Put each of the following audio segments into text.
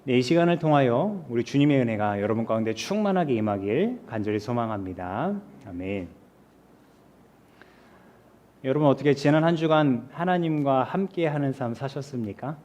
네, 이 시간을 통하여 우리 주님의 은혜가 여러분 가운데 충만하게 임하길 간절히 소망합니다. 아멘. 여러분 어떻게 지난 한 주간 하나님과 함께하는 삶 사셨습니까?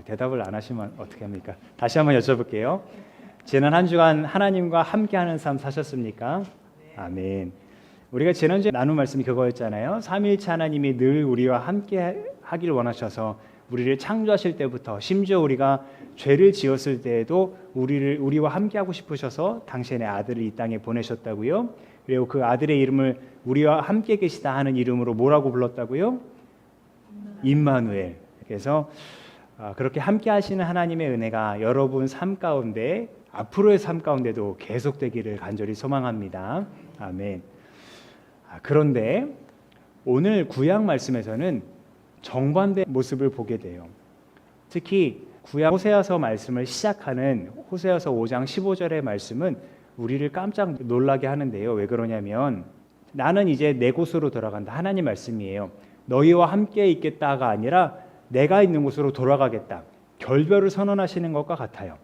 대답을 안 하시면 어떻게 합니까? 다시 한번 여쭤볼게요. 지난 한 주간 하나님과 함께하는 삶 사셨습니까? 아멘. 우리가 지난주에 나눈 말씀이 그거였잖아요. 삼위일체 하나님이 늘 우리와 함께 하길 원하셔서 우리를 창조하실 때부터 심지어 우리가 죄를 지었을 때에도 우리와 함께하고 싶으셔서 당신의 아들을 이 땅에 보내셨다고요. 그리고 그 아들의 이름을 우리와 함께 계시다 하는 이름으로 뭐라고 불렀다고요? 임마누엘. 그래서 그렇게 함께 하시는 하나님의 은혜가 여러분 삶 가운데 앞으로의 삶 가운데도 계속되기를 간절히 소망합니다. 아멘. 그런데 오늘 구약 말씀에서는 정반대 모습을 보게 돼요. 특히 구약 호세아서 말씀을 시작하는 호세아서 5장 15절의 말씀은 우리를 깜짝 놀라게 하는데요. 왜 그러냐면 나는 이제 내 곳으로 돌아간다. 하나님 말씀이에요. 너희와 함께 있겠다가 아니라 내가 있는 곳으로 돌아가겠다. 결별을 선언하시는 것과 같아요.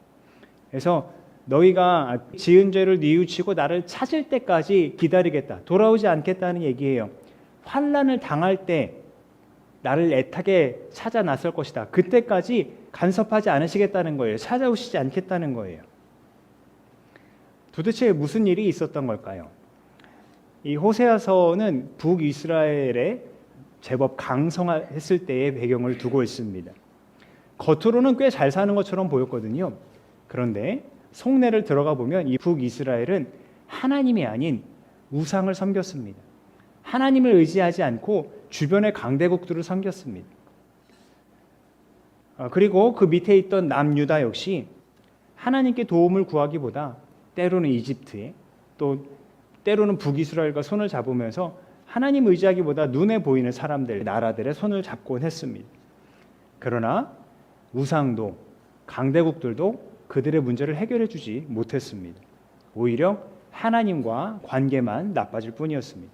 그래서 너희가 지은 죄를 뉘우치고 나를 찾을 때까지 기다리겠다. 돌아오지 않겠다는 얘기예요. 환난을 당할 때 나를 애타게 찾아 나설 것이다. 그때까지 간섭하지 않으시겠다는 거예요. 찾아오시지 않겠다는 거예요. 도대체 무슨 일이 있었던 걸까요? 이 호세아서는 북이스라엘에 제법 강성했을 때의 배경을 두고 있습니다. 겉으로는 꽤 잘 사는 것처럼 보였거든요. 그런데 속내를 들어가 보면 이 북이스라엘은 하나님이 아닌 우상을 섬겼습니다. 하나님을 의지하지 않고 주변의 강대국들을 섬겼습니다. 그리고 그 밑에 있던 남유다 역시 하나님께 도움을 구하기보다 때로는 이집트에 또 때로는 북이스라엘과 손을 잡으면서 하나님 의지하기보다 눈에 보이는 사람들, 나라들의 손을 잡곤 했습니다. 그러나 우상도 강대국들도 그들의 문제를 해결해 주지 못했습니다. 오히려 하나님과 관계만 나빠질 뿐이었습니다.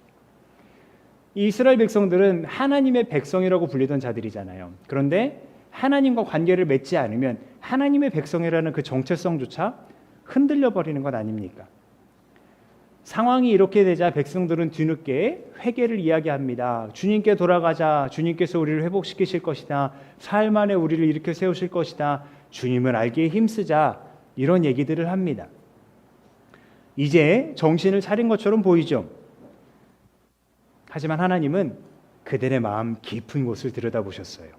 이 이스라엘 백성들은 하나님의 백성이라고 불리던 자들이잖아요. 그런데 하나님과 관계를 맺지 않으면 하나님의 백성이라는 그 정체성조차 흔들려 버리는 것 아닙니까? 상황이 이렇게 되자 백성들은 뒤늦게 회개를 이야기합니다. 주님께 돌아가자. 주님께서 우리를 회복시키실 것이다. 사흘 만에 우리를 일으켜 세우실 것이다. 주님을 알기에 힘쓰자. 이런 얘기들을 합니다. 이제 정신을 차린 것처럼 보이죠. 하지만 하나님은 그들의 마음 깊은 곳을 들여다보셨어요.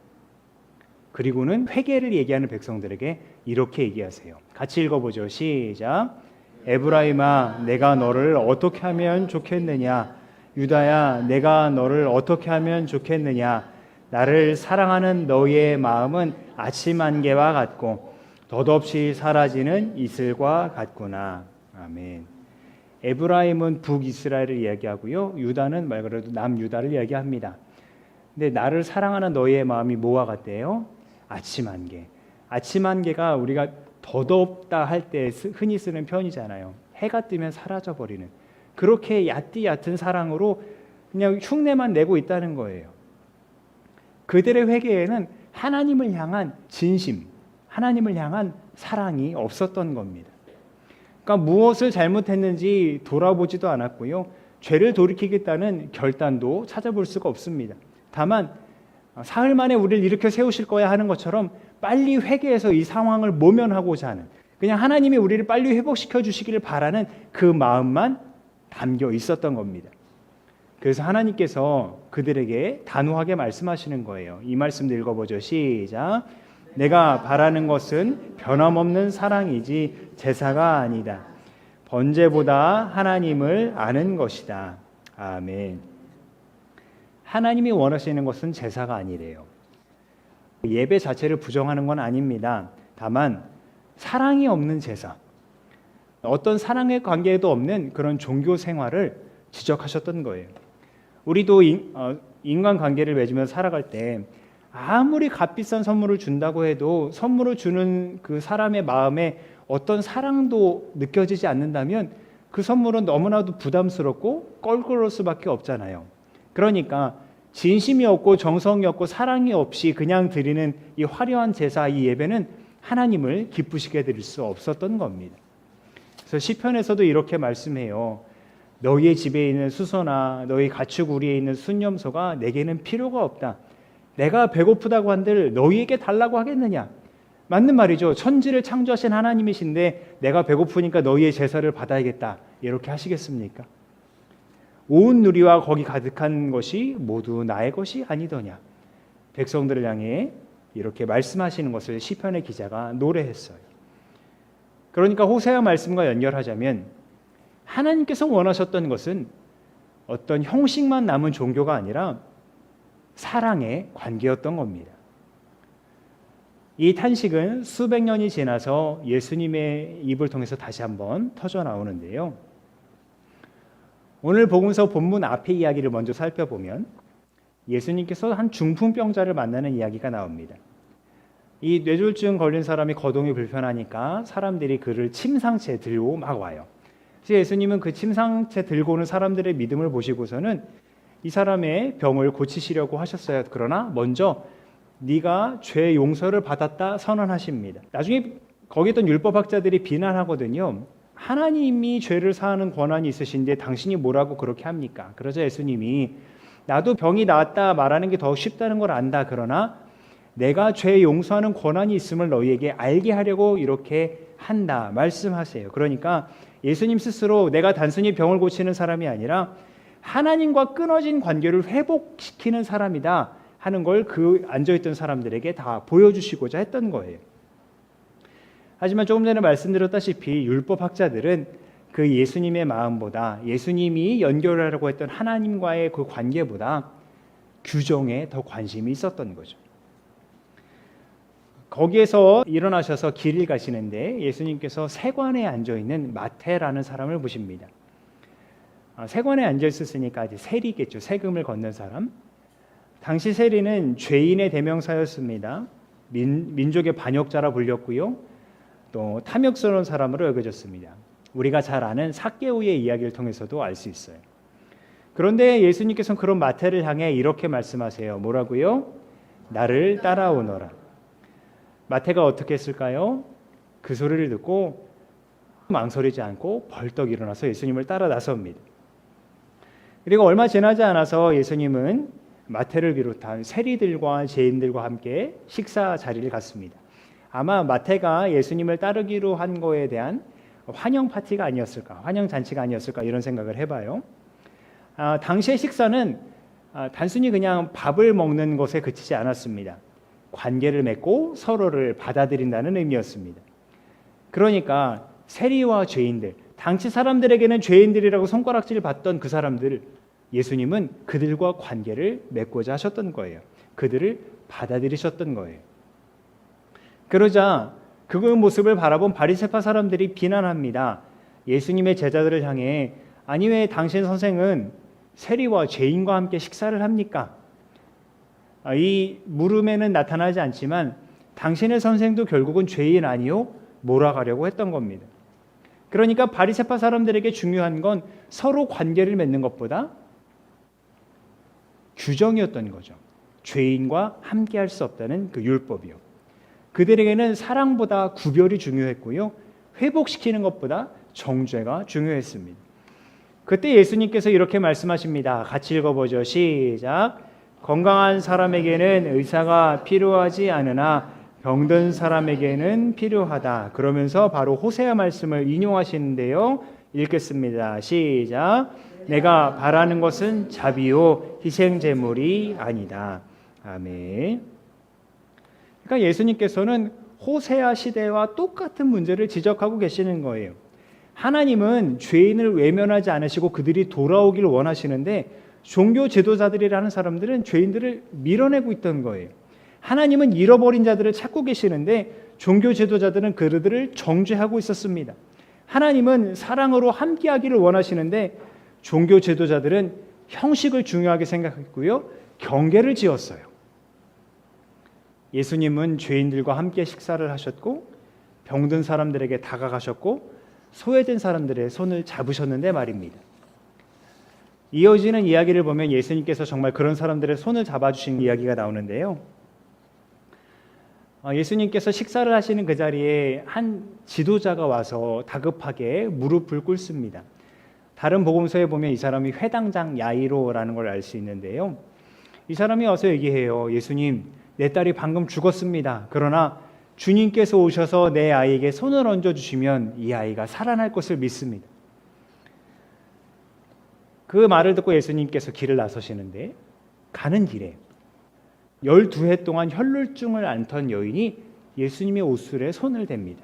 그리고는 회개를 얘기하는 백성들에게 이렇게 얘기하세요. 같이 읽어보죠. 시작. 에브라임아, 내가 너를 어떻게 하면 좋겠느냐? 유다야, 내가 너를 어떻게 하면 좋겠느냐? 나를 사랑하는 너희의 마음은 아침 안개와 같고 덧없이 사라지는 이슬과 같구나. 아멘. 에브라임은 북이스라엘을 이야기하고요. 유다는 말 그대로 남유다를 이야기합니다. 근데 나를 사랑하는 너희의 마음이 뭐와 같대요? 아침 안개. 아침 안개가 우리가 덧없다 할 때 흔히 쓰는 표현이잖아요. 해가 뜨면 사라져버리는. 그렇게 얕은 사랑으로 그냥 흉내만 내고 있다는 거예요. 그들의 회개에는 하나님을 향한 진심, 하나님을 향한 사랑이 없었던 겁니다. 그러니까 무엇을 잘못했는지 돌아보지도 않았고요. 죄를 돌이키겠다는 결단도 찾아볼 수가 없습니다. 다만 사흘 만에 우리를 일으켜 세우실 거야 하는 것처럼 빨리 회개해서 이 상황을 모면하고자 하는, 그냥 하나님이 우리를 빨리 회복시켜 주시기를 바라는 그 마음만 담겨 있었던 겁니다. 그래서 하나님께서 그들에게 단호하게 말씀하시는 거예요. 이 말씀도 읽어보죠. 시작. 내가 바라는 것은 변함없는 사랑이지 제사가 아니다. 번제보다 하나님을 아는 것이다. 아멘. 하나님이 원하시는 것은 제사가 아니래요. 예배 자체를 부정하는 건 아닙니다. 다만 사랑이 없는 제사, 어떤 사랑의 관계에도 없는 그런 종교 생활을 지적하셨던 거예요. 우리도 인간관계를 맺으면서 살아갈 때 아무리 값비싼 선물을 준다고 해도 선물을 주는 그 사람의 마음에 어떤 사랑도 느껴지지 않는다면 그 선물은 너무나도 부담스럽고 껄끄러울 수밖에 없잖아요. 그러니까 진심이 없고 정성이 없고 사랑이 없이 그냥 드리는 이 화려한 제사, 이 예배는 하나님을 기쁘시게 드릴 수 없었던 겁니다. 그래서 시편에서도 이렇게 말씀해요. 너희의 집에 있는 수소나 너희 가축우리에 있는 순염소가 내게는 필요가 없다. 내가 배고프다고 한들 너희에게 달라고 하겠느냐? 맞는 말이죠. 천지를 창조하신 하나님이신데 내가 배고프니까 너희의 제사를 받아야겠다. 이렇게 하시겠습니까? 온 누리와 거기 가득한 것이 모두 나의 것이 아니더냐. 백성들을 향해 이렇게 말씀하시는 것을 시편의 기자가 노래했어요. 그러니까 호세아 말씀과 연결하자면 하나님께서 원하셨던 것은 어떤 형식만 남은 종교가 아니라 사랑의 관계였던 겁니다. 이 탄식은 수백 년이 지나서 예수님의 입을 통해서 다시 한번 터져 나오는데요. 오늘 복음서 본문 앞의 이야기를 먼저 살펴보면 예수님께서 한 중풍병자를 만나는 이야기가 나옵니다. 이 뇌졸중 걸린 사람이 거동이 불편하니까 사람들이 그를 침상채 들고 막 와요. 그래서 예수님은 그 침상채 들고 오는 사람들의 믿음을 보시고서는 이 사람의 병을 고치시려고 하셨어요. 그러나 먼저 네가 죄 용서를 받았다 선언하십니다. 나중에 거기 있던 율법학자들이 비난하거든요. 하나님이 죄를 사하는 권한이 있으신데 당신이 뭐라고 그렇게 합니까? 그러자 예수님이 나도 병이 나았다 말하는 게 더 쉽다는 걸 안다. 그러나 내가 죄 용서하는 권한이 있음을 너희에게 알게 하려고 이렇게 한다 말씀하세요. 그러니까 예수님 스스로 내가 단순히 병을 고치는 사람이 아니라 하나님과 끊어진 관계를 회복시키는 사람이다 하는 걸 그 앉아있던 사람들에게 다 보여주시고자 했던 거예요. 하지만 조금 전에 말씀드렸다시피 율법학자들은 그 예수님의 마음보다 예수님이 연결하려고 했던 하나님과의 그 관계보다 규정에 더 관심이 있었던 거죠. 거기에서 일어나셔서 길을 가시는데 예수님께서 세관에 앉아있는 마태라는 사람을 보십니다. 세관에 앉아있었으니까 이제 세리겠죠. 세금을 걷는 사람. 당시 세리는 죄인의 대명사였습니다. 민족의 반역자라 불렸고요. 또 탐욕스러운 사람으로 여겨졌습니다. 우리가 잘 아는 삭개오의 이야기를 통해서도 알 수 있어요. 그런데 예수님께서는 그런 마태를 향해 이렇게 말씀하세요. 뭐라고요? 나를 따라오너라. 마태가 어떻게 했을까요? 그 소리를 듣고 망설이지 않고 벌떡 일어나서 예수님을 따라 나섭니다. 그리고 얼마 지나지 않아서 예수님은 마태를 비롯한 세리들과 죄인들과 함께 식사 자리를 갖습니다. 아마 마태가 예수님을 따르기로 한 거에 대한 환영 파티가 아니었을까, 환영 잔치가 아니었을까 이런 생각을 해봐요. 당시의 식사는 단순히 그냥 밥을 먹는 것에 그치지 않았습니다. 관계를 맺고 서로를 받아들인다는 의미였습니다. 그러니까 세리와 죄인들, 당시 사람들에게는 죄인들이라고 손가락질 받던 그 사람들, 예수님은 그들과 관계를 맺고자 하셨던 거예요. 그들을 받아들이셨던 거예요. 그러자 그 모습을 바라본 바리새파 사람들이 비난합니다. 예수님의 제자들을 향해 아니 왜 당신 선생은 세리와 죄인과 함께 식사를 합니까? 이 물음에는 나타나지 않지만 당신의 선생도 결국은 죄인 아니요? 몰아가려고 했던 겁니다. 그러니까 바리새파 사람들에게 중요한 건 서로 관계를 맺는 것보다 규정이었던 거죠. 죄인과 함께할 수 없다는 그 율법이요. 그들에게는 사랑보다 구별이 중요했고요. 회복시키는 것보다 정죄가 중요했습니다. 그때 예수님께서 이렇게 말씀하십니다. 같이 읽어보죠. 시작. 건강한 사람에게는 의사가 필요하지 않으나 병든 사람에게는 필요하다. 그러면서 바로 호세아 말씀을 인용하시는데요. 읽겠습니다. 시작. 내가 바라는 것은 자비요 희생 제물이 아니다. 아멘. 그러니까 예수님께서는 호세아 시대와 똑같은 문제를 지적하고 계시는 거예요. 하나님은 죄인을 외면하지 않으시고 그들이 돌아오기를 원하시는데 종교 지도자들이라는 사람들은 죄인들을 밀어내고 있던 거예요. 하나님은 잃어버린 자들을 찾고 계시는데 종교 지도자들은 그들을 정죄하고 있었습니다. 하나님은 사랑으로 함께하기를 원하시는데 종교 지도자들은 형식을 중요하게 생각했고요. 경계를 지었어요. 예수님은 죄인들과 함께 식사를 하셨고 병든 사람들에게 다가가셨고 소외된 사람들의 손을 잡으셨는데 말입니다. 이어지는 이야기를 보면 예수님께서 정말 그런 사람들의 손을 잡아주신 이야기가 나오는데요. 예수님께서 식사를 하시는 그 자리에 한 지도자가 와서 다급하게 무릎을 꿇습니다. 다른 복음서에 보면 이 사람이 회당장 야이로라는 걸 알 수 있는데요. 이 사람이 와서 얘기해요. 예수님, 내 딸이 방금 죽었습니다. 그러나 주님께서 오셔서 내 아이에게 손을 얹어주시면 이 아이가 살아날 것을 믿습니다. 그 말을 듣고 예수님께서 길을 나서시는데 가는 길에 12해 동안 혈루증을 앓던 여인이 예수님의 옷술에 손을 댑니다.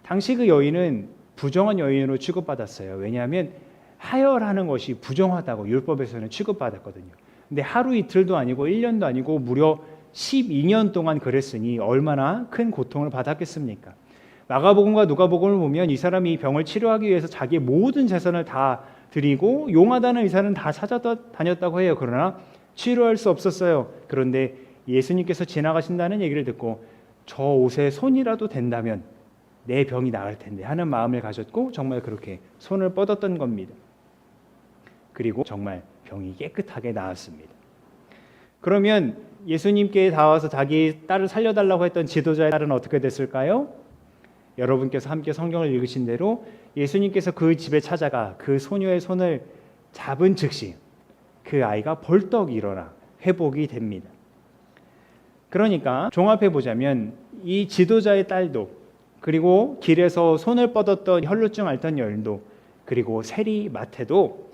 당시 그 여인은 부정한 여인으로 취급받았어요. 왜냐하면 하혈하는 것이 부정하다고 율법에서는 취급받았거든요. 근데 하루 이틀도 아니고 1년도 아니고 무려 12년 동안 그랬으니 얼마나 큰 고통을 받았겠습니까? 마가복음과 누가복음을 보면 이 사람이 이 병을 치료하기 위해서 자기의 모든 재산을 다 드리고 용하다는 의사는 다 찾아다녔다고 해요. 그러나 치료할 수 없었어요. 그런데 예수님께서 지나가신다는 얘기를 듣고 저 옷에 손이라도 댄다면 내 병이 나을 텐데 하는 마음을 가졌고 정말 그렇게 손을 뻗었던 겁니다. 그리고 정말 병이 깨끗하게 나았습니다. 그러면 예수님께 닿아서 자기 딸을 살려달라고 했던 지도자의 딸은 어떻게 됐을까요? 여러분께서 함께 성경을 읽으신 대로 예수님께서 그 집에 찾아가 그 소녀의 손을 잡은 즉시 그 아이가 벌떡 일어나 회복이 됩니다. 그러니까 종합해 보자면 이 지도자의 딸도 그리고 길에서 손을 뻗었던 혈루증 앓던 여인도 그리고 세리 마태도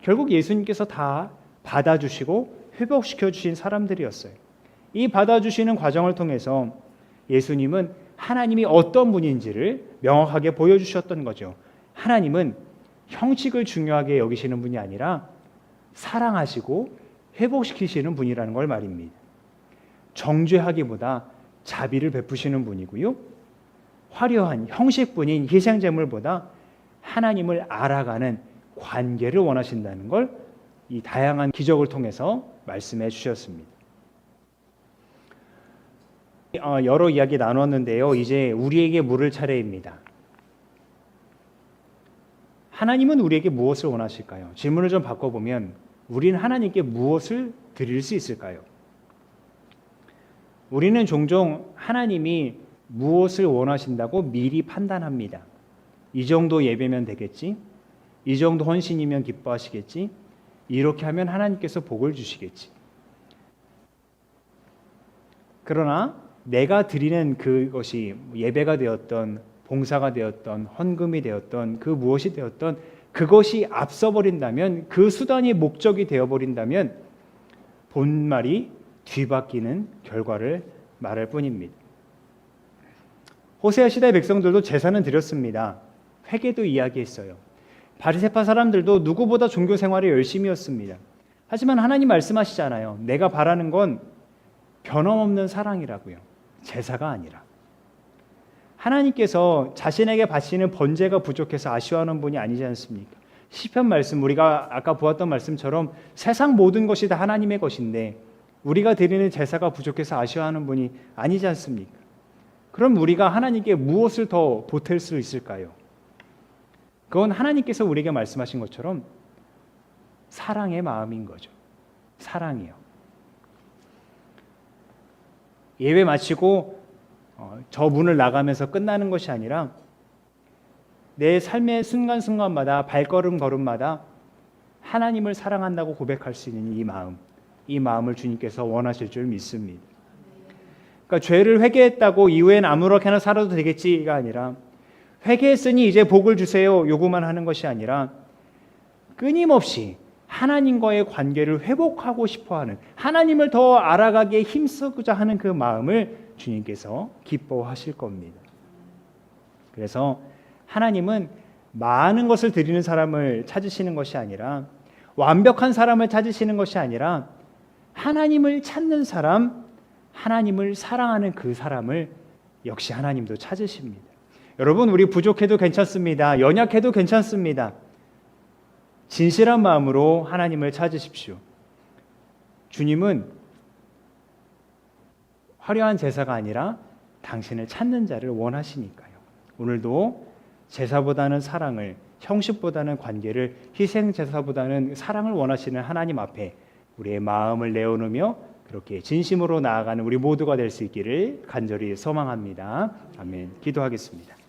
결국 예수님께서 다 받아주시고 회복시켜 주신 사람들이었어요. 이 받아주시는 과정을 통해서 예수님은 하나님이 어떤 분인지를 명확하게 보여주셨던 거죠. 하나님은 형식을 중요하게 여기시는 분이 아니라 사랑하시고 회복시키시는 분이라는 걸 말입니다. 정죄하기보다 자비를 베푸시는 분이고요. 화려한 형식뿐인 희생제물보다 하나님을 알아가는 관계를 원하신다는 걸 이 다양한 기적을 통해서 말씀해 주셨습니다. 여러 이야기 나눴는데요. 이제 우리에게 물을 차례입니다. 하나님은 우리에게 무엇을 원하실까요? 질문을 좀 바꿔보면 우리는 하나님께 무엇을 드릴 수 있을까요? 우리는 종종 하나님이 무엇을 원하신다고 미리 판단합니다. 이 정도 예배면 되겠지? 이 정도 헌신이면 기뻐하시겠지? 이렇게 하면 하나님께서 복을 주시겠지. 그러나 내가 드리는 그것이 예배가 되었던 봉사가 되었던 헌금이 되었던 그 무엇이 되었던 그것이 앞서버린다면 그 수단이 목적이 되어버린다면 본말이 뒤바뀌는 결과를 말할 뿐입니다. 호세아 시대 백성들도 제사는 드렸습니다. 회개도 이야기했어요. 바리새파 사람들도 누구보다 종교 생활에 열심히 했습니다. 하지만 하나님 말씀하시잖아요. 내가 바라는 건 변함없는 사랑이라고요. 제사가 아니라. 하나님께서 자신에게 바치는 번제가 부족해서 아쉬워하는 분이 아니지 않습니까? 시편 말씀 우리가 아까 보았던 말씀처럼 세상 모든 것이 다 하나님의 것인데 우리가 드리는 제사가 부족해서 아쉬워하는 분이 아니지 않습니까? 그럼 우리가 하나님께 무엇을 더 보탤 수 있을까요? 그건 하나님께서 우리에게 말씀하신 것처럼 사랑의 마음인 거죠. 사랑이요. 예배 마치고 저 문을 나가면서 끝나는 것이 아니라 내 삶의 순간순간마다 발걸음 걸음마다 하나님을 사랑한다고 고백할 수 있는 이 마음을 주님께서 원하실 줄 믿습니다. 그러니까 죄를 회개했다고 이후엔 아무렇게나 살아도 되겠지가 아니라 회개했으니 이제 복을 주세요 요구만 하는 것이 아니라 끊임없이 하나님과의 관계를 회복하고 싶어하는 하나님을 더 알아가기에 힘쓰고자 하는 그 마음을 주님께서 기뻐하실 겁니다. 그래서 하나님은 많은 것을 드리는 사람을 찾으시는 것이 아니라 완벽한 사람을 찾으시는 것이 아니라 하나님을 찾는 사람, 하나님을 사랑하는 그 사람을 역시 하나님도 찾으십니다. 여러분 우리 부족해도 괜찮습니다. 연약해도 괜찮습니다. 진실한 마음으로 하나님을 찾으십시오. 주님은 화려한 제사가 아니라 당신을 찾는 자를 원하시니까요. 오늘도 제사보다는 사랑을, 형식보다는 관계를, 희생 제사보다는 사랑을 원하시는 하나님 앞에 우리의 마음을 내어놓으며 그렇게 진심으로 나아가는 우리 모두가 될 수 있기를 간절히 소망합니다. 아멘. 기도하겠습니다.